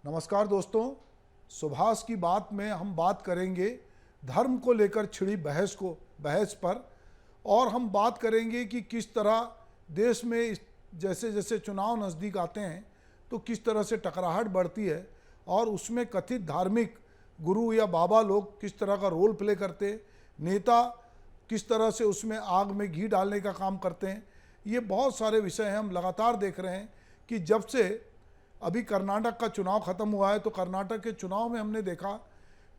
नमस्कार दोस्तों, सुभाष की बात में हम बात करेंगे धर्म को लेकर छिड़ी बहस पर। और हम बात करेंगे कि किस तरह देश में जैसे जैसे चुनाव नज़दीक आते हैं तो किस तरह से टकराहट बढ़ती है और उसमें कथित धार्मिक गुरु या बाबा लोग किस तरह का रोल प्ले करते हैं, नेता किस तरह से उसमें आग में घी डालने का काम करते हैं। ये बहुत सारे विषय हैं। हम लगातार देख रहे हैं कि जब से अभी कर्नाटक का चुनाव ख़त्म हुआ है तो कर्नाटक के चुनाव में हमने देखा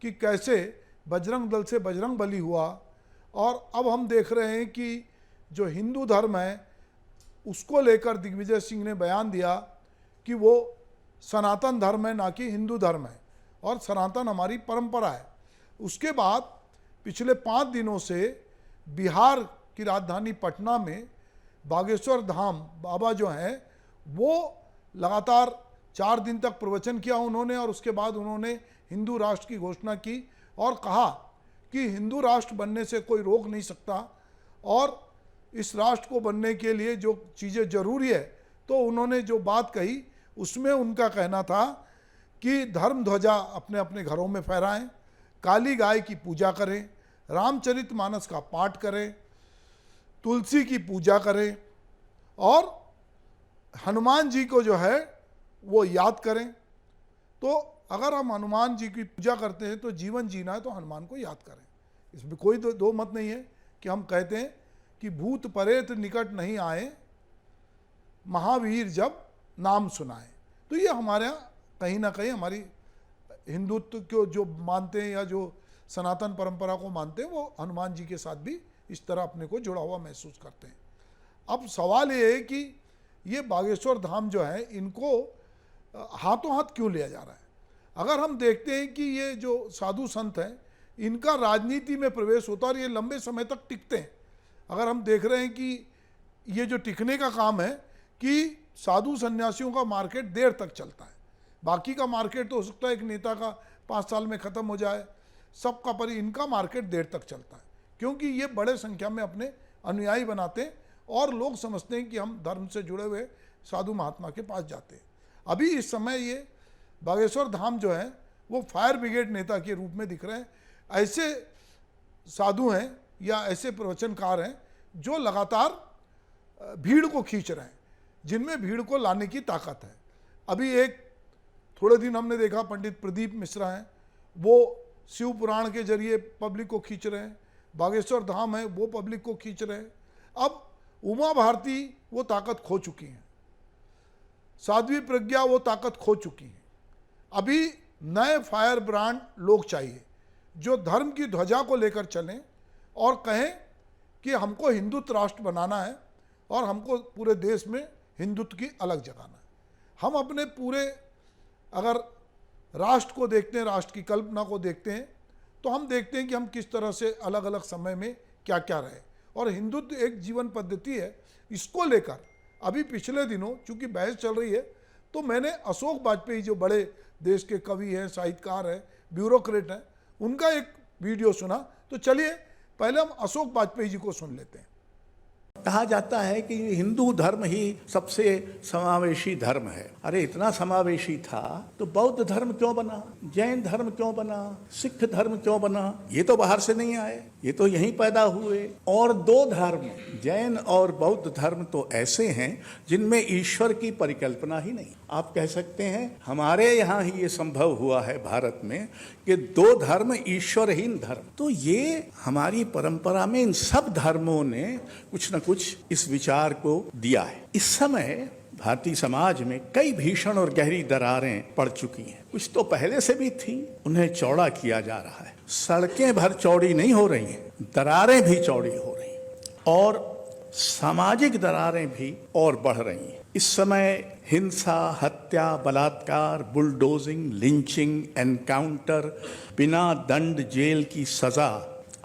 कि कैसे बजरंग दल से बजरंग बली हुआ। और अब हम देख रहे हैं कि जो हिंदू धर्म है उसको लेकर दिग्विजय सिंह ने बयान दिया कि वो सनातन धर्म है, ना कि हिंदू धर्म है, और सनातन हमारी परंपरा है। उसके बाद पिछले 5 दिनों से बिहार की राजधानी पटना में बागेश्वर धाम बाबा जो हैं वो लगातार 4 दिन तक प्रवचन किया उन्होंने, और उसके बाद उन्होंने हिंदू राष्ट्र की घोषणा की और कहा कि हिंदू राष्ट्र बनने से कोई रोक नहीं सकता और इस राष्ट्र को बनने के लिए जो चीज़ें ज़रूरी है, तो उन्होंने जो बात कही उसमें उनका कहना था कि धर्म ध्वजा अपने अपने घरों में फहराएं, काली गाय की पूजा करें, रामचरितमानस का पाठ करें, तुलसी की पूजा करें और हनुमान जी को जो है वो याद करें। तो अगर हम हनुमान जी की पूजा करते हैं तो जीवन जीना है तो हनुमान को याद करें। इसमें कोई दो मत नहीं है कि हम कहते हैं कि भूत प्रेत निकट नहीं आए, महावीर जब नाम सुनाए। तो ये हमारे यहाँ कहीं ना कहीं हमारी हिंदुत्व को जो मानते हैं या जो सनातन परंपरा को मानते हैं वो हनुमान जी के साथ भी इस तरह अपने को जुड़ा हुआ महसूस करते हैं। अब सवाल ये है कि ये बागेश्वर धाम जो है इनको हाथों हाथ क्यों लिया जा रहा है। अगर हम देखते हैं कि ये जो साधु संत हैं इनका राजनीति में प्रवेश होता है और ये लंबे समय तक टिकते हैं। अगर हम देख रहे हैं कि ये जो टिकने का काम है कि साधु सन्यासियों का मार्केट देर तक चलता है, बाकी का मार्केट तो हो सकता है एक नेता का 5 साल में ख़त्म हो जाए सबका, पर इनका मार्केट देर तक चलता है क्योंकि ये बड़े संख्या में अपने अनुयायी बनाते हैं और लोग समझते हैं कि हम धर्म से जुड़े हुए साधु महात्मा के पास जाते हैं। अभी इस समय ये बागेश्वर धाम जो है वो फायर ब्रिगेड नेता के रूप में दिख रहे हैं। ऐसे साधु हैं या ऐसे प्रवचनकार हैं जो लगातार भीड़ को खींच रहे हैं, जिनमें भीड़ को लाने की ताकत है। अभी एक थोड़े दिन हमने देखा पंडित प्रदीप मिश्रा हैं, वो शिव पुराण के जरिए पब्लिक को खींच रहे हैं। बागेश्वर धाम है वो पब्लिक को खींच रहे हैं। अब उमा भारती वो ताकत खो चुकी हैं, साध्वी प्रज्ञा वो ताकत खो चुकी हैं। अभी नए फायर ब्रांड लोग चाहिए जो धर्म की ध्वजा को लेकर चलें और कहें कि हमको हिंदुत्व राष्ट्र बनाना है और हमको पूरे देश में हिंदुत्व की अलग जगाना है। हम अपने पूरे अगर राष्ट्र को देखते हैं, राष्ट्र की कल्पना को देखते हैं, तो हम देखते हैं कि हम किस तरह से अलग अलग समय में क्या क्या रहे, और हिंदुत्व एक जीवन पद्धति है। इसको लेकर अभी पिछले दिनों चूंकि बहस चल रही है तो मैंने अशोक वाजपेयी जो बड़े देश के कवि हैं, साहित्यकार हैं, ब्यूरोक्रेट हैं, उनका एक वीडियो सुना। तो चलिए पहले हम अशोक वाजपेयी जी को सुन लेते हैं। कहा जाता है कि हिंदू धर्म ही सबसे समावेशी धर्म है। अरे इतना समावेशी था तो बौद्ध धर्म क्यों बना, जैन धर्म क्यों बना, सिख धर्म क्यों बना? ये तो बाहर से नहीं आए, ये तो यहीं पैदा हुए। और 2 धर्म जैन और बौद्ध धर्म तो ऐसे हैं जिनमें ईश्वर की परिकल्पना ही नहीं। आप कह सकते हैं हमारे यहाँ ही ये संभव हुआ है भारत में कि 2 धर्म ईश्वरहीन धर्म। तो ये हमारी परंपरा में इन सब धर्मों ने कुछ न कुछ इस विचार को दिया है। इस समय भारतीय समाज में कई भीषण और गहरी दरारें पड़ चुकी हैं। कुछ तो पहले से भी थी, उन्हें चौड़ा किया जा रहा है। सड़कें भर चौड़ी नहीं हो रही हैं, दरारें भी चौड़ी हो रही हैं और सामाजिक दरारें भी और बढ़ रही हैं। इस समय हिंसा, हत्या, बलात्कार, बुलडोजिंग, लिंचिंग, एनकाउंटर, बिना दंड जेल की सजा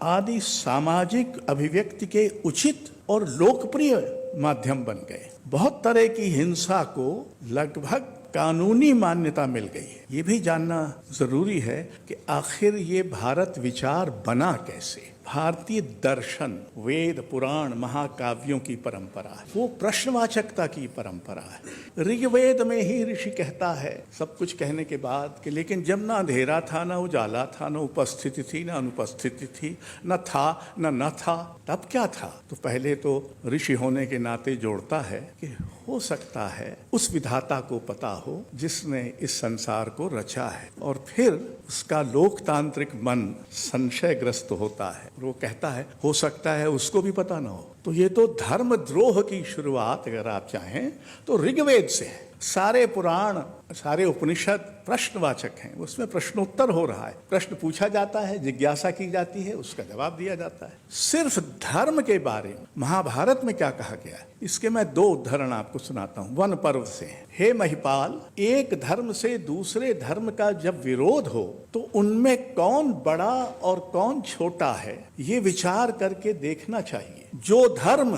आदि सामाजिक अभिव्यक्ति के उचित और लोकप्रिय माध्यम बन गए। बहुत तरह की हिंसा को लगभग कानूनी मान्यता मिल गई है। ये भी जानना जरूरी है कि आखिर ये भारत विचार बना कैसे। भारतीय दर्शन, वेद, पुराण, महाकाव्यों की परंपरा है, वो प्रश्नवाचकता की परंपरा है। ऋग्वेद में ही ऋषि कहता है सब कुछ कहने के बाद कि लेकिन जब ना अंधेरा था, ना उजाला था, ना उपस्थिति थी, ना अनुपस्थिति थी, न था न था, तब क्या था? तो पहले तो ऋषि होने के नाते जोड़ता है कि हो सकता है उस विधाता को पता हो जिसने इस संसार को रचा है, और फिर उसका लोकतांत्रिक मन संशयग्रस्त होता है। वो कहता है हो सकता है उसको भी पता ना हो। तो ये तो धर्मद्रोह की शुरुआत अगर आप चाहें तो ऋग्वेद से है। सारे पुराण, सारे उपनिषद प्रश्नवाचक हैं, उसमें प्रश्नोत्तर हो रहा है, प्रश्न पूछा जाता है, जिज्ञासा की जाती है, उसका जवाब दिया जाता है। सिर्फ धर्म के बारे में महाभारत में क्या कहा गया है, इसके मैं 2 उदाहरण आपको सुनाता हूं वन पर्व से। हे महिपाल, एक धर्म से दूसरे धर्म का जब विरोध हो तो उनमें कौन बड़ा और कौन छोटा है, ये विचार करके देखना चाहिए। जो धर्म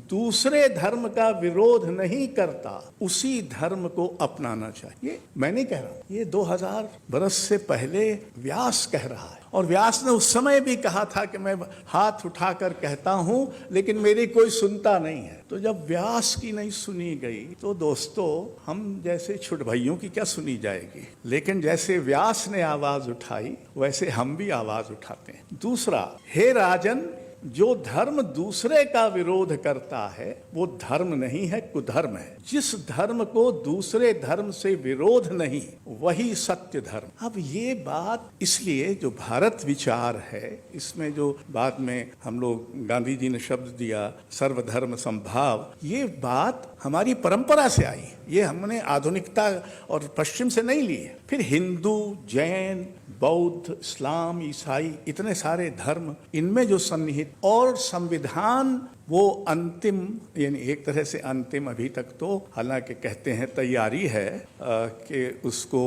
दूसरे धर्म का विरोध नहीं करता उसी धर्म को अपनाना चाहिए। ये मैं नहीं कह रहा हूं, ये 2000 बरस से पहले व्यास कह रहा है, और व्यास ने उस समय भी कहा था कि मैं हाथ उठाकर कहता हूं लेकिन मेरी कोई सुनता नहीं है। तो जब व्यास की नहीं सुनी गई तो दोस्तों हम जैसे छुट भाइयों की क्या सुनी जाएगी। लेकिन जैसे व्यास ने आवाज उठाई वैसे हम भी आवाज उठाते हैं। दूसरा, हे राजन, जो धर्म दूसरे का विरोध करता है वो धर्म नहीं है, कुधर्म है। जिस धर्म को दूसरे धर्म से विरोध नहीं वही सत्य धर्म। अब ये बात इसलिए जो भारत विचार है, इसमें जो बाद में हम लोग गांधी जी ने शब्द दिया सर्वधर्म समभाव, ये बात हमारी परंपरा से आई, ये हमने आधुनिकता और पश्चिम से नहीं ली है। फिर हिंदू, जैन, बौद्ध, इस्लाम, ईसाई, इतने सारे धर्म, इनमें जो सन्निहित और संविधान वो अंतिम, यानी एक तरह से अंतिम अभी तक तो हालांकि कहते हैं तैयारी है कि उसको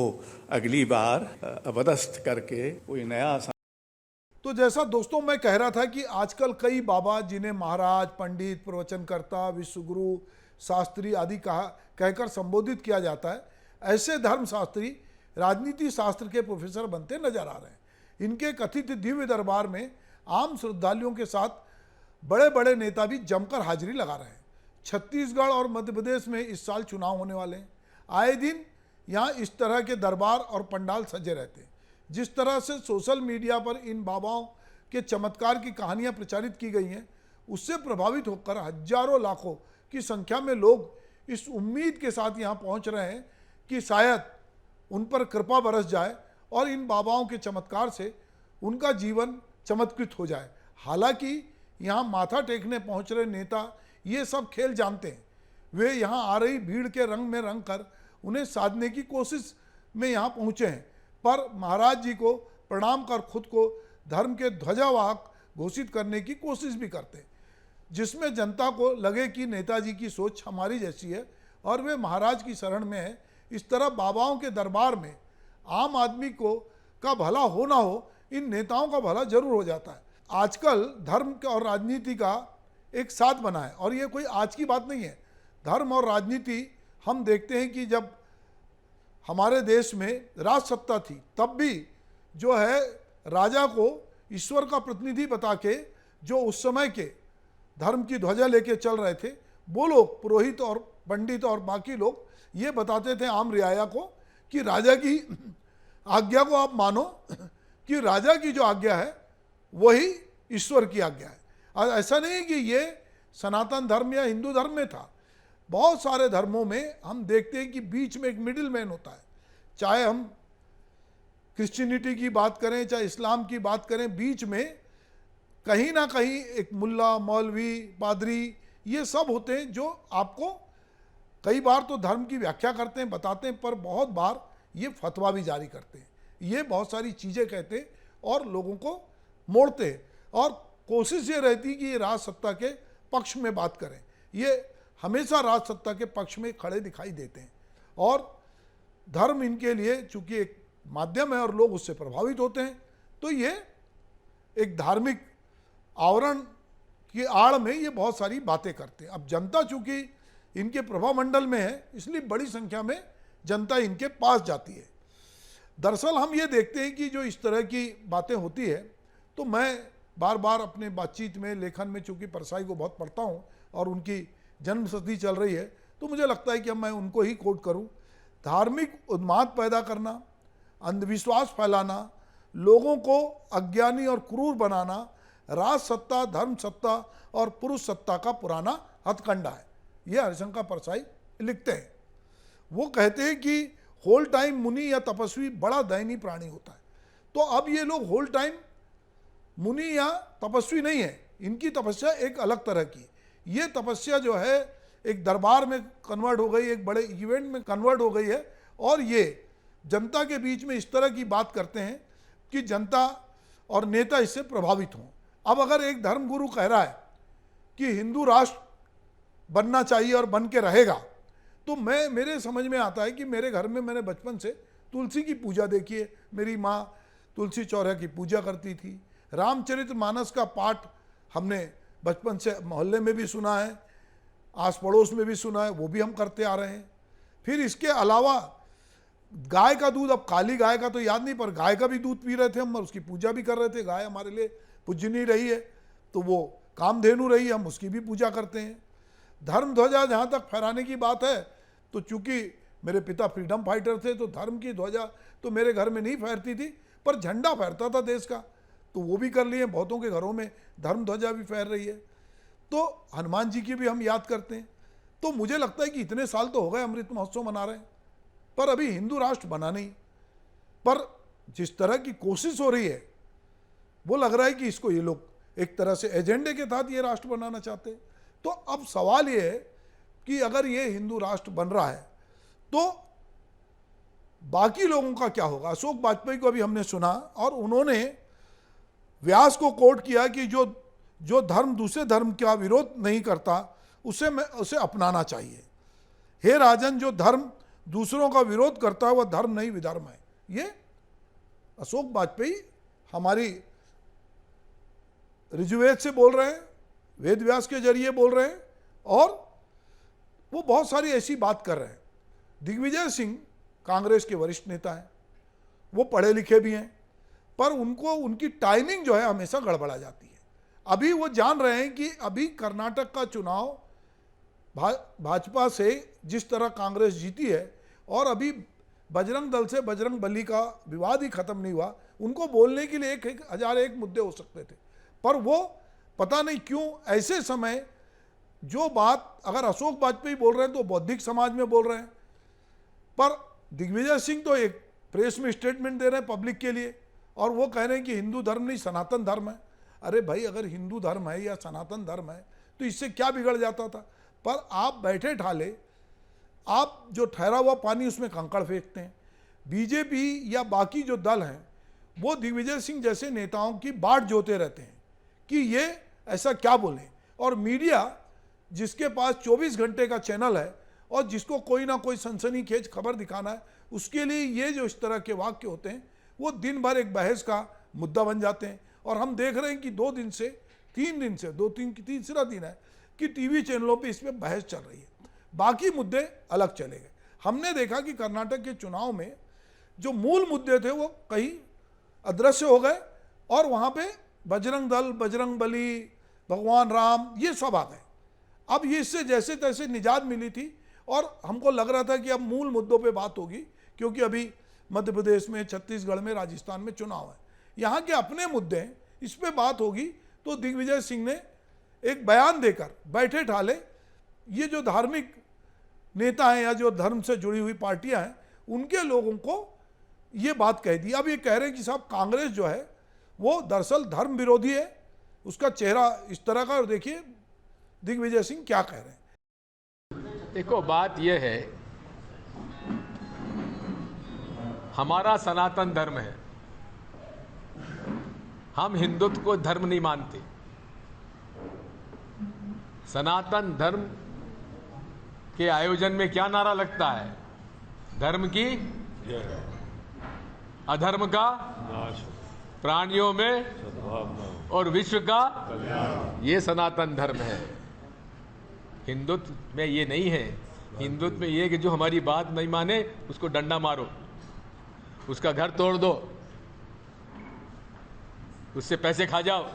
अगली बार अवदस्त करके कोई नया। तो जैसा दोस्तों मैं कह रहा था कि आजकल कई बाबा जिन्हें महाराज, पंडित, प्रवचनकर्ता, विश्वगुरु, शास्त्री आदि कहकर संबोधित किया जाता है, ऐसे धर्मशास्त्री राजनीति शास्त्र के प्रोफेसर बनते नजर आ रहे हैं। इनके कथित दिव्य दरबार में आम श्रद्धालुओं के साथ बड़े बड़े नेता भी जमकर हाजिरी लगा रहे हैं। छत्तीसगढ़ और मध्य प्रदेश में इस साल चुनाव होने वाले हैं। आए दिन यहाँ इस तरह के दरबार और पंडाल सजे रहते हैं। जिस तरह से सोशल मीडिया पर इन बाबाओं के चमत्कार की कहानियाँ प्रचारित की गई हैं, उससे प्रभावित होकर हजारों लाखों की संख्या में लोग इस उम्मीद के साथ यहाँ पहुँच रहे हैं कि शायद उन पर कृपा बरस जाए और इन बाबाओं के चमत्कार से उनका जीवन चमत्कृत हो जाए। हालांकि यहाँ माथा टेकने पहुँच रहे नेता ये सब खेल जानते हैं। वे यहाँ आ रही भीड़ के रंग में रंग कर उन्हें साधने की कोशिश में यहाँ पहुँचे हैं, पर महाराज जी को प्रणाम कर खुद को धर्म के ध्वजावाहक घोषित करने की कोशिश भी करते हैं, जिसमें जनता को लगे कि नेताजी की सोच हमारी जैसी है और वे महाराज की शरण में है। इस तरह बाबाओं के दरबार में आम आदमी को का भला हो ना हो, इन नेताओं का भला जरूर हो जाता है। आजकल धर्म और राजनीति का एक साथ बना है, और ये कोई आज की बात नहीं है। धर्म और राजनीति हम देखते हैं कि जब हमारे देश में राज सत्ता थी तब भी जो है राजा को ईश्वर का प्रतिनिधि बता के जो उस समय के धर्म की ध्वजा लेके चल रहे थे, वो लोग पुरोहित और पंडित और बाकी लोग ये बताते थे आम रियाया को कि राजा की आज्ञा को आप मानो, कि राजा की जो आज्ञा है वही ईश्वर की आज्ञा है। और ऐसा नहीं कि ये सनातन धर्म या हिंदू धर्म में था, बहुत सारे धर्मों में हम देखते हैं कि बीच में एक मिडिल मैन होता है। चाहे हम क्रिश्चियनिटी की बात करें, चाहे इस्लाम की बात करें, बीच में कहीं ना कहीं एक मुल्ला, मौलवी, पादरी, ये सब होते हैं जो आपको कई बार तो धर्म की व्याख्या करते हैं, बताते हैं, पर बहुत बार ये फतवा भी जारी करते हैं। ये बहुत सारी चीज़ें कहते हैं और लोगों को मोड़ते हैं, और कोशिश ये रहती कि ये राज सत्ता के पक्ष में बात करें। ये हमेशा राज सत्ता के पक्ष में खड़े दिखाई देते हैं, और धर्म इनके लिए चूँकि एक माध्यम है और लोग उससे प्रभावित होते हैं, तो ये एक धार्मिक आवरण की आड़ में ये बहुत सारी बातें करते हैं। अब जनता चूँकि इनके प्रभाव मंडल में है, इसलिए बड़ी संख्या में जनता इनके पास जाती है। दरअसल हम ये देखते हैं कि जो इस तरह की बातें होती है, तो मैं बार बार अपने बातचीत में, लेखन में, चूंकि परसाई को बहुत पढ़ता हूँ और उनकी जन्मशती चल रही है, तो मुझे लगता है कि अब मैं उनको ही कोट करूँ। धार्मिक उन्माद पैदा करना, अंधविश्वास फैलाना, लोगों को अज्ञानी और क्रूर बनाना राज सत्ता, धर्म सत्ता और पुरुष सत्ता का पुराना हथकंडा है। ये हरिशंकर परसाई लिखते हैं। वो कहते हैं कि होल टाइम मुनि या तपस्वी बड़ा दयनीय प्राणी होता है। तो अब ये लोग होल टाइम मुनि या तपस्वी नहीं है, इनकी तपस्या एक अलग तरह की। ये तपस्या जो है एक दरबार में कन्वर्ट हो गई, एक बड़े इवेंट में कन्वर्ट हो गई है, और ये जनता के बीच में इस तरह की बात करते हैं कि जनता और नेता इससे प्रभावित हों। अब अगर एक धर्मगुरु कह रहा है कि हिंदू राष्ट्र बनना चाहिए और बन के रहेगा, तो मेरे समझ में आता है कि मेरे घर में मैंने बचपन से तुलसी की पूजा देखी है। मेरी माँ तुलसी चौरा की पूजा करती थी। रामचरितमानस का पाठ हमने बचपन से मोहल्ले में भी सुना है, आस पड़ोस में भी सुना है, वो भी हम करते आ रहे हैं। फिर इसके अलावा गाय का दूध, अब काली गाय का तो याद नहीं, पर गाय का भी दूध पी रहे थे हम और उसकी पूजा भी कर रहे थे। गाय हमारे लिए पूजनीय रही है, तो वो कामधेनु रही है, हम उसकी भी पूजा करते हैं। धर्म ध्वजा जहाँ तक फहराने की बात है, तो चूंकि मेरे पिता फ्रीडम फाइटर थे, तो धर्म की ध्वजा तो मेरे घर में नहीं फहरती थी, पर झंडा फहरता था देश का, तो वो भी कर लिए। बहुतों के घरों में धर्म ध्वजा भी फहर रही है। तो हनुमान जी की भी हम याद करते हैं। तो मुझे लगता है कि इतने साल तो हो गए अमृत महोत्सव मना रहे हैं, पर अभी हिंदू राष्ट्र बना नहीं। पर जिस तरह की कोशिश हो रही है, वो लग रहा है कि इसको ये लोग एक तरह से एजेंडे के तहत ये राष्ट्र बनाना चाहते हैं। तो अब सवाल ये है कि अगर ये हिंदू राष्ट्र बन रहा है, तो बाकी लोगों का क्या होगा। अशोक वाजपेयी को अभी हमने सुना, और उन्होंने व्यास को कोट किया कि जो धर्म दूसरे धर्म का विरोध नहीं करता, उसे अपनाना चाहिए। हे राजन, जो धर्म दूसरों का विरोध करता है वह धर्म नहीं विधर्म है। ये अशोक वाजपेयी हमारी ऋजुवेद से बोल रहे हैं, वेद व्यास के जरिए बोल रहे हैं, और वो बहुत सारी ऐसी बात कर रहे हैं। दिग्विजय सिंह कांग्रेस के वरिष्ठ नेता हैं, वो पढ़े लिखे भी हैं, पर उनको उनकी टाइमिंग जो है हमेशा गड़बड़ा जाती है। अभी वो जान रहे हैं कि अभी कर्नाटक का चुनाव भाजपा से जिस तरह कांग्रेस जीती है, और अभी बजरंग दल से बजरंग बली का विवाद ही खत्म नहीं हुआ, उनको बोलने के लिए 1001 मुद्दे हो सकते थे, पर वो पता नहीं क्यों ऐसे समय जो बात अगर अशोक वाजपेयी बोल रहे हैं तो बौद्धिक समाज में बोल रहे हैं, पर दिग्विजय सिंह तो एक प्रेस में स्टेटमेंट दे रहे हैं पब्लिक के लिए, और वो कह रहे हैं कि हिंदू धर्म नहीं सनातन धर्म है। अरे भाई, अगर हिंदू धर्म है या सनातन धर्म है तो इससे क्या बिगड़ जाता था। पर आप बैठे ठाले, आप जो ठहरा हुआ पानी उसमें कंकड़ फेंकते हैं। बीजेपी या बाकी जो दल हैं वो दिग्विजय सिंह जैसे नेताओं की बाट जोते रहते हैं कि ये ऐसा क्या बोले, और मीडिया जिसके पास 24 घंटे का चैनल है और जिसको कोई ना कोई सनसनीखेज खबर दिखाना है, उसके लिए ये जो इस तरह के वाक्य होते हैं वो दिन भर एक बहस का मुद्दा बन जाते हैं। और हम देख रहे हैं कि 2 दिन से 3 दिन से तीसरा दिन है कि टीवी चैनलों पे इसमें बहस चल रही है, बाकी मुद्दे अलग चले गए। हमने देखा कि कर्नाटक के चुनाव में जो मूल मुद्दे थे वो कहीं अदृश्य हो गए, और वहाँ पे बजरंग दल, बजरंग बली, भगवान राम, ये सब आ गए। अब ये इससे जैसे तैसे निजात मिली थी, और हमको लग रहा था कि अब मूल मुद्दों पे बात होगी, क्योंकि अभी मध्य प्रदेश में, छत्तीसगढ़ में, राजस्थान में चुनाव है, यहाँ के अपने मुद्दे हैं, इस पे बात होगी। तो दिग्विजय सिंह ने एक बयान देकर बैठे ठाले ये जो धार्मिक नेता हैं या जो धर्म से जुड़ी हुई पार्टियां हैं, उनके लोगों को ये बात कह दी। अब ये कह रहे हैं कि साहब कांग्रेस जो है वो दरअसल धर्म विरोधी है, उसका चेहरा इस तरह का। और देखिए दिग्विजय सिंह क्या कह रहे हैं। देखो, बात यह है, हमारा सनातन धर्म है, हम हिंदुत्व को धर्म नहीं मानते। सनातन धर्म के आयोजन में क्या नारा लगता है? धर्म की अधर्म का प्राणियों में और विश्व का, ये सनातन धर्म है। हिंदुत्व में ये नहीं है। हिंदुत्व में ये कि जो हमारी बात नहीं माने उसको डंडा मारो, उसका घर तोड़ दो, उससे पैसे खा जाओ,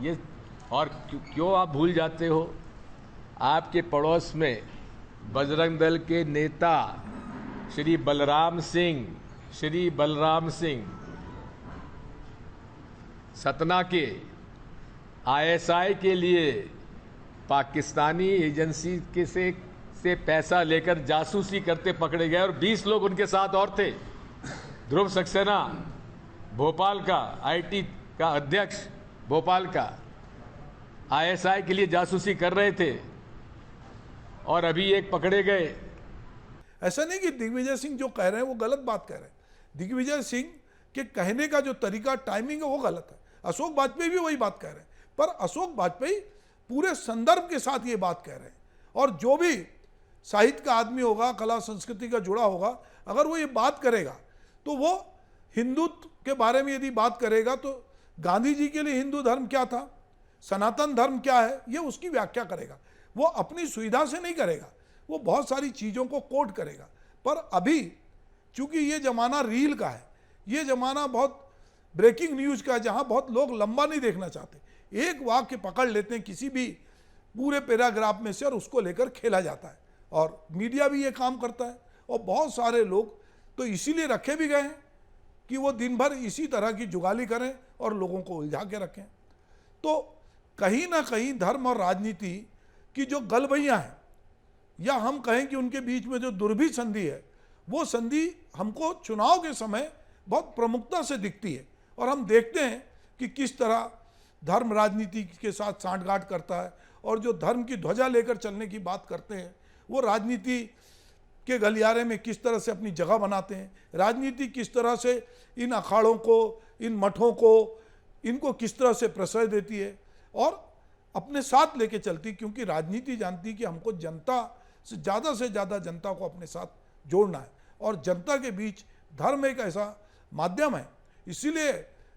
ये और क्यों आप भूल जाते हो? आपके पड़ोस में बजरंग दल के नेता श्री बलराम सिंह सतना के आईएसआई के लिए पाकिस्तानी एजेंसी के से पैसा लेकर जासूसी करते पकड़े गए और 20 लोग उनके साथ और थे। ध्रुव सक्सेना भोपाल का आईटी का अध्यक्ष, भोपाल का आईएसआई के लिए जासूसी कर रहे थे और अभी एक पकड़े गए। ऐसा नहीं कि दिग्विजय सिंह जो कह रहे हैं वो गलत बात कह रहे हैं। दिग्विजय सिंह के कहने का जो तरीका, टाइमिंग है वो गलत है। अशोक वाजपेयी भी वही बात कह रहे हैं, पर अशोक वाजपेयी पूरे संदर्भ के साथ ये बात कह रहे हैं। और जो भी साहित्य का आदमी होगा, कला संस्कृति का जुड़ा होगा, अगर वो ये बात करेगा तो वो हिंदुत्व के बारे में यदि बात करेगा तो गांधी जी के लिए हिंदू धर्म क्या था, सनातन धर्म क्या है, ये उसकी व्याख्या करेगा। वो अपनी सुविधा से नहीं करेगा, वो बहुत सारी चीज़ों को कोट करेगा। पर अभी चूंकि ये ज़माना रील का है, ये ज़माना बहुत ब्रेकिंग न्यूज़ का है, जहाँ बहुत लोग लंबा नहीं देखना चाहते, एक वाक्य पकड़ लेते हैं किसी भी पूरे पैराग्राफ में से और उसको लेकर खेला जाता है। और मीडिया भी ये काम करता है और बहुत सारे लोग तो इसीलिए रखे भी गए हैं कि वो दिन भर इसी तरह की जुगाली करें और लोगों को उलझा के रखें। तो कहीं ना कहीं धर्म और राजनीति की जो गलबैयाँ हैं, या हम कहें कि उनके बीच में जो दुर्भी संधि है, वो संधि हमको चुनाव के समय बहुत प्रमुखता से दिखती है। और हम देखते हैं कि किस तरह धर्म राजनीति के साथ सांठगांठ करता है, और जो धर्म की ध्वजा लेकर चलने की बात करते हैं वो राजनीति के गलियारे में किस तरह से अपनी जगह बनाते हैं। राजनीति किस तरह से इन अखाड़ों को, इन मठों को, इनको किस तरह से प्रश्रय देती है और अपने साथ लेके चलती, क्योंकि राजनीति जानती कि हमको जनता से ज़्यादा जनता को अपने साथ जोड़ना है। और जनता के बीच धर्म एक ऐसा माध्यम है। इसीलिए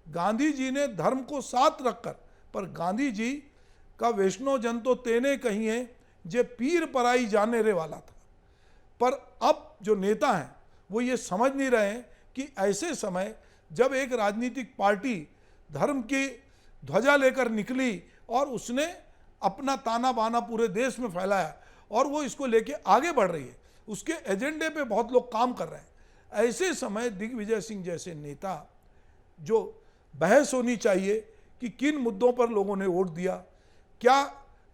गांधी जी ने धर्म को साथ रखकर, पर गांधी जी का वैष्णव जन तो तेने कहीं है जे पीर पराई जाने रे वाला था। पर अब जो नेता हैं वो ये समझ नहीं रहे हैं कि ऐसे समय जब एक राजनीतिक पार्टी धर्म की ध्वजा लेकर निकली और उसने अपना ताना बाना पूरे देश में फैलाया और वो इसको लेके आगे बढ़ रही है, उसके एजेंडे पे बहुत लोग काम कर रहे हैं, ऐसे समय दिग्विजय सिंह जैसे नेता, जो बहस होनी चाहिए कि किन मुद्दों पर लोगों ने वोट दिया, क्या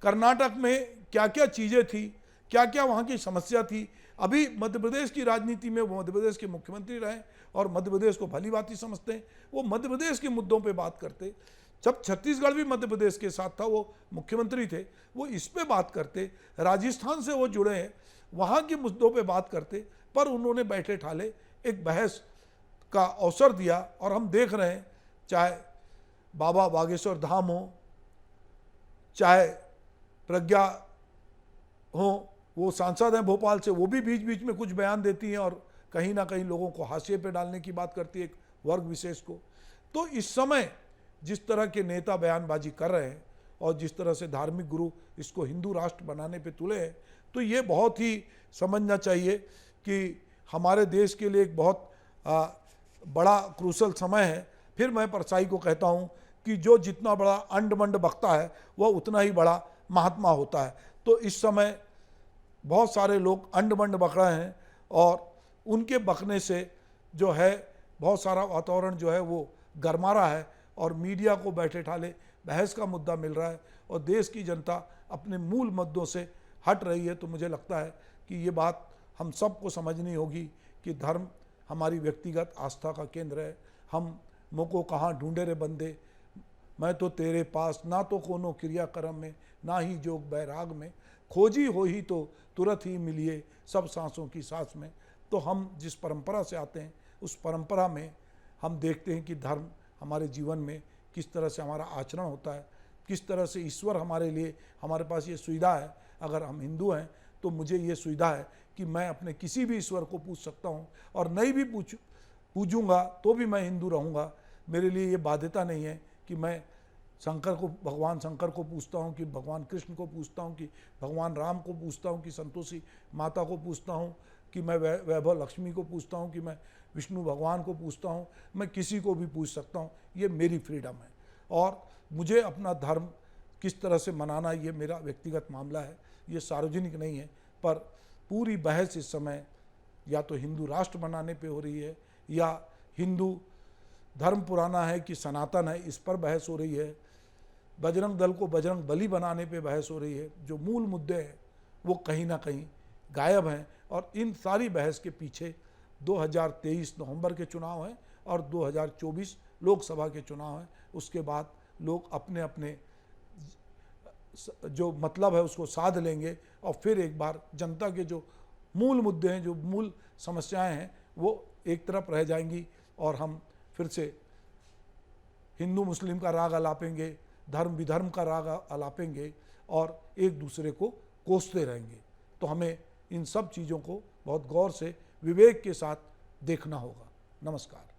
कर्नाटक में क्या क्या चीज़ें थी, क्या क्या वहाँ की समस्या थी। अभी मध्य प्रदेश की राजनीति में वो मध्य प्रदेश के मुख्यमंत्री रहे और मध्य प्रदेश को भली भांति समझते हैं, वो मध्य प्रदेश के मुद्दों पे बात करते। जब छत्तीसगढ़ भी मध्य प्रदेश के साथ था, वो मुख्यमंत्री थे, वो इस पे बात करते। राजस्थान से वो जुड़े हैं, वहाँ के मुद्दों पे बात करते। पर उन्होंने बैठे ठाले एक बहस का अवसर दिया और हम देख रहे हैं, चाहे बाबा बागेश्वर धाम हो, चाहे प्रज्ञा हो, वो सांसद हैं भोपाल से, वो भी बीच बीच में कुछ बयान देती हैं और कहीं ना कहीं लोगों को हाशिए पे डालने की बात करती है, एक वर्ग विशेष को। तो इस समय जिस तरह के नेता बयानबाजी कर रहे हैं और जिस तरह से धार्मिक गुरु इसको हिंदू राष्ट्र बनाने पे तुले हैं, तो ये बहुत ही समझना चाहिए कि हमारे देश के लिए एक बहुत बड़ा क्रूशल समय है। फिर मैं परसाई को कहता हूँ कि जो जितना बड़ा अंड-मंड बकता है वह उतना ही बड़ा महात्मा होता है। तो इस समय बहुत सारे लोग अंड-मंड बक रहे हैं और उनके बकने से जो है बहुत सारा वातावरण जो है वो गरमा रहा है और मीडिया को बैठे ठाले बहस का मुद्दा मिल रहा है और देश की जनता अपने मूल मुद्दों से हट रही है। तो मुझे लगता है कि ये बात हम सबको समझनी होगी कि धर्म हमारी व्यक्तिगत आस्था का केंद्र है। हम मोको कहाँ ढूंढे रे बंदे, मैं तो तेरे पास, ना तो कोनो क्रियाक्रम में, ना ही जोग बैराग में, खोजी हो ही तो तुरंत ही मिलिए सब सांसों की सांस में। तो हम जिस परंपरा से आते हैं उस परंपरा में हम देखते हैं कि धर्म हमारे जीवन में किस तरह से हमारा आचरण होता है, किस तरह से ईश्वर हमारे लिए, हमारे पास ये सुविधा है। अगर हम हिंदू हैं तो मुझे ये सुविधा है कि मैं अपने किसी भी ईश्वर को पूज सकता हूँ और नहीं भी पूजूंगा तो भी मैं हिंदू रहूँगा। मेरे लिए ये बाध्यता नहीं है कि मैं शंकर को, भगवान शंकर को पूजता हूँ, कि भगवान कृष्ण को पूजता हूँ, कि भगवान राम को पूजता हूँ, कि संतोषी माता को पूजता हूँ, कि मैं वैभव लक्ष्मी को पूजता हूँ, कि मैं विष्णु भगवान को पूजता हूँ। मैं किसी को भी पूज सकता हूँ, ये मेरी फ्रीडम है। और मुझे अपना धर्म किस तरह से मनाना ये मेरा व्यक्तिगत मामला है, ये सार्वजनिक नहीं है। पर पूरी बहस इस समय या तो हिंदू राष्ट्र बनाने पे हो रही है या हिंदू धर्म पुराना है कि सनातन है, इस पर बहस हो रही है। बजरंग दल को बजरंग बली बनाने पे बहस हो रही है। जो मूल मुद्दे हैं वो कहीं ना कहीं गायब हैं। और इन सारी बहस के पीछे 2023 नवंबर के चुनाव हैं और 2024 लोकसभा के चुनाव हैं। उसके बाद लोग अपने अपने जो मतलब है उसको साध लेंगे और फिर एक बार जनता के जो मूल मुद्दे हैं, जो मूल समस्याएं हैं, वो एक तरफ रह जाएंगी और हम फिर से हिंदू मुस्लिम का राग अलापेंगे, धर्म विधर्म का राग अलापेंगे और एक दूसरे को कोसते रहेंगे। तो हमें इन सब चीज़ों को बहुत गौर से विवेक के साथ देखना होगा। नमस्कार।